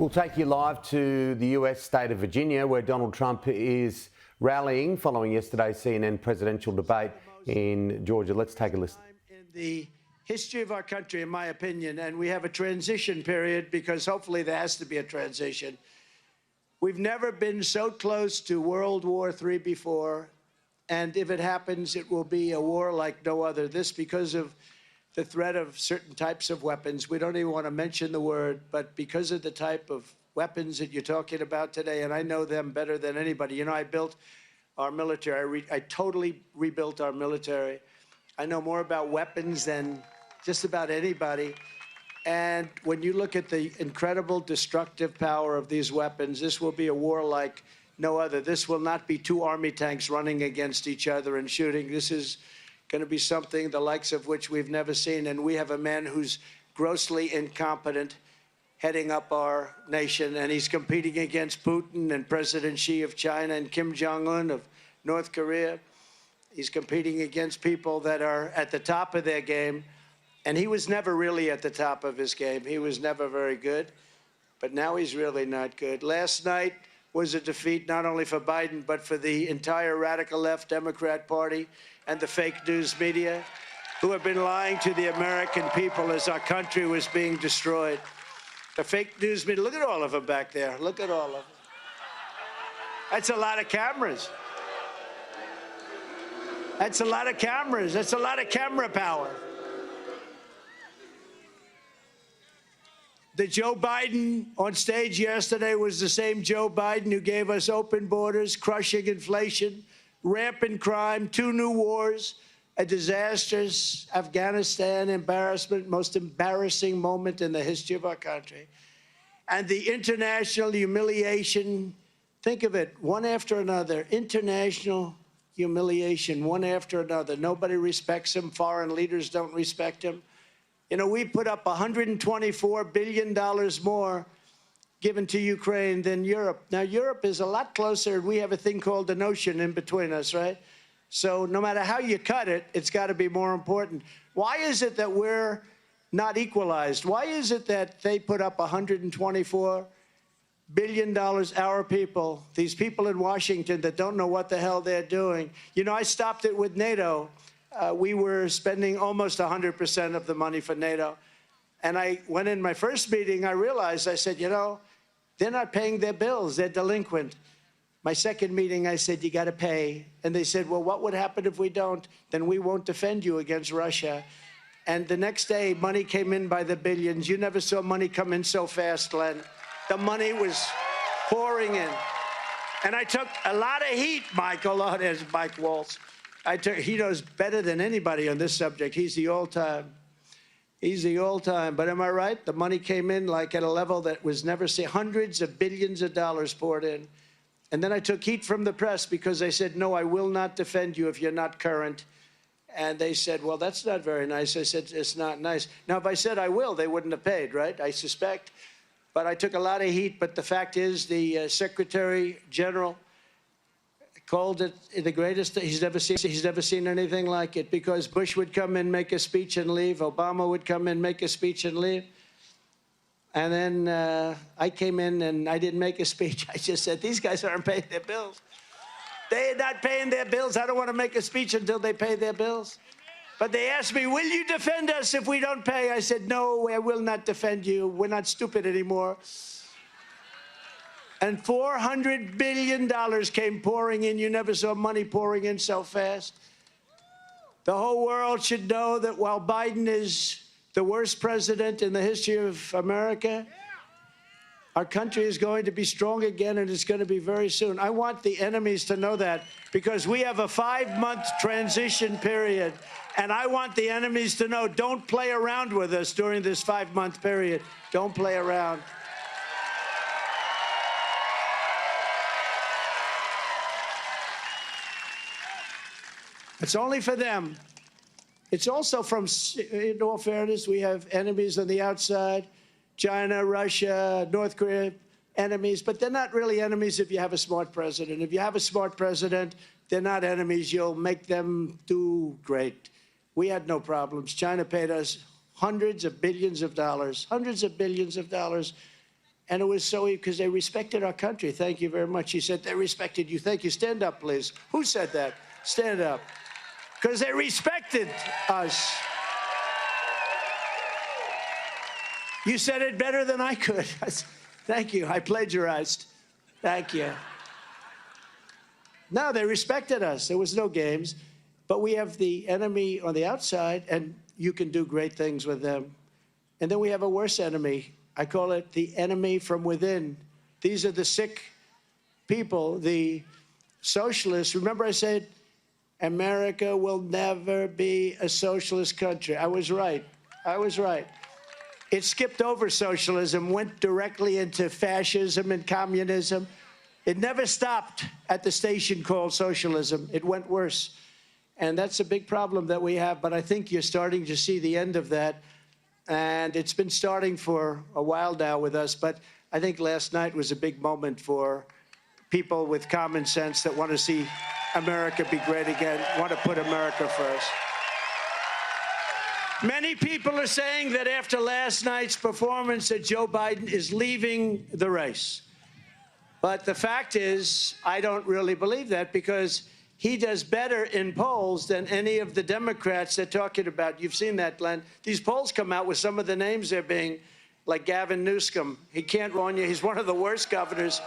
We'll take you live to the US state of Virginia, where Donald Trump is rallying following yesterday's CNN presidential debate in Georgia. Let's take a listen. In the history of our country, in my opinion, and we have a transition period because hopefully there has to be a transition. We've never been so close to World War III before, and if it happens, it will be a war like no other. This because of the threat of certain types of weapons. We don't even want to mention the word, but because of the type of weapons that you're talking about today, and I know them better than anybody. You know, I built our military. I totally rebuilt our military. I know more about weapons than just about anybody. And when you look at the incredible destructive power of these weapons, this will be a war like no other. This will not be two army tanks running against each other and shooting. This is going to be something the likes of which we've never seen. And we have a man who's grossly incompetent heading up our nation, and he's competing against Putin and President Xi of China and Kim Jong-un of North Korea. He's competing against people that are at the top of their game, and he was never really at the top of his game. He was never very good, but now he's really not good. Last night was a defeat not only for Biden, but for the entire radical left Democrat Party and the fake news media who have been lying to the American people as our country was being destroyed. The fake news media, look at all of them back there. Look at all of them. That's a lot of cameras. That's a lot of cameras. That's a lot of camera power. The Joe Biden on stage yesterday was the same Joe Biden who gave us open borders, crushing inflation, rampant crime, 2 new wars, a disastrous Afghanistan embarrassment, most embarrassing moment in the history of our country, and the international humiliation. Think of it, one after another, international humiliation, one after another. Nobody respects him. Foreign leaders don't respect him. You know, we put up $124 billion more given to Ukraine than Europe. Now, Europe is a lot closer. We have a thing called an ocean in between us, right? So no matter how you cut it, it's got to be more important. Why is it that we're not equalized? Why is it that they put up $124 billion, our people, these people in Washington that don't know what the hell they're doing? You know, I stopped it with NATO. We were spending almost 100% of the money for NATO. And I went in my first meeting, I realized, I said, you know, they're not paying their bills. They're delinquent. My second meeting, I said, you got to pay. And they said, well, what would happen if we don't? Then we won't defend you against Russia. And the next day, money came in by the billions. You never saw money come in so fast, Glenn. The money was pouring in. And I took a lot of heat, Michael. Oh, there's Mike Waltz. He knows better than anybody on this subject. He's the all-time. He's the all-time. But am I right? The money came in like at a level that was never seen. Hundreds of billions of dollars poured in. And then I took heat from the press because they said, no, I will not defend you if you're not current. And they said, well, that's not very nice. I said, it's not nice. Now, if I said I will, they wouldn't have paid, right? I suspect. But I took a lot of heat. But the fact is, the Secretary General called it the greatest. He's never seen anything like it, because Bush would come in, make a speech and leave. Obama would come in, make a speech and leave. And then I came in and I didn't make a speech. I just said, these guys aren't paying their bills. They're not paying their bills. I don't want to make a speech until they pay their bills. But they asked me, will you defend us if we don't pay? I said, no, I will not defend you. We're not stupid anymore. And $400 billion came pouring in. You never saw money pouring in so fast. The whole world should know that while Biden is the worst president in the history of America, our country is going to be strong again, and it's going to be very soon. I want the enemies to know that, because we have a 5-month transition period, and I want the enemies to know, don't play around with us during this 5-month period. Don't play around. It's only for them. It's also from, in all fairness, we have enemies on the outside, China, Russia, North Korea, enemies, but they're not really enemies if you have a smart president. If you have a smart president, they're not enemies. You'll make them do great. We had no problems. China paid us hundreds of billions of dollars, And it was so because they respected our country. Thank you very much. He said, they respected you. Thank you. Stand up, please. Who said that? Stand up. Because they respected us. You said it better than I could. Thank you. I plagiarized. Thank you. No, they respected us. There was no games. But we have the enemy on the outside, and you can do great things with them. And then we have a worse enemy. I call it the enemy from within. These are the sick people, the socialists. Remember I said, America will never be a socialist country. I was right. I was right. It skipped over socialism, went directly into fascism and communism. It never stopped at the station called socialism. It went worse. And that's a big problem that we have, but I think you're starting to see the end of that. And it's been starting for a while now with us, but I think last night was a big moment for people with common sense that want to see America be great again, want to put America first. Many people are saying that after last night's performance that Joe Biden is leaving the race. But the fact is, I don't really believe that because he does better in polls than any of the Democrats they're talking about. You've seen that, Glenn. These polls come out with some of the names they're being, like Gavin Newsom. He can't warn you. He's one of the worst governors.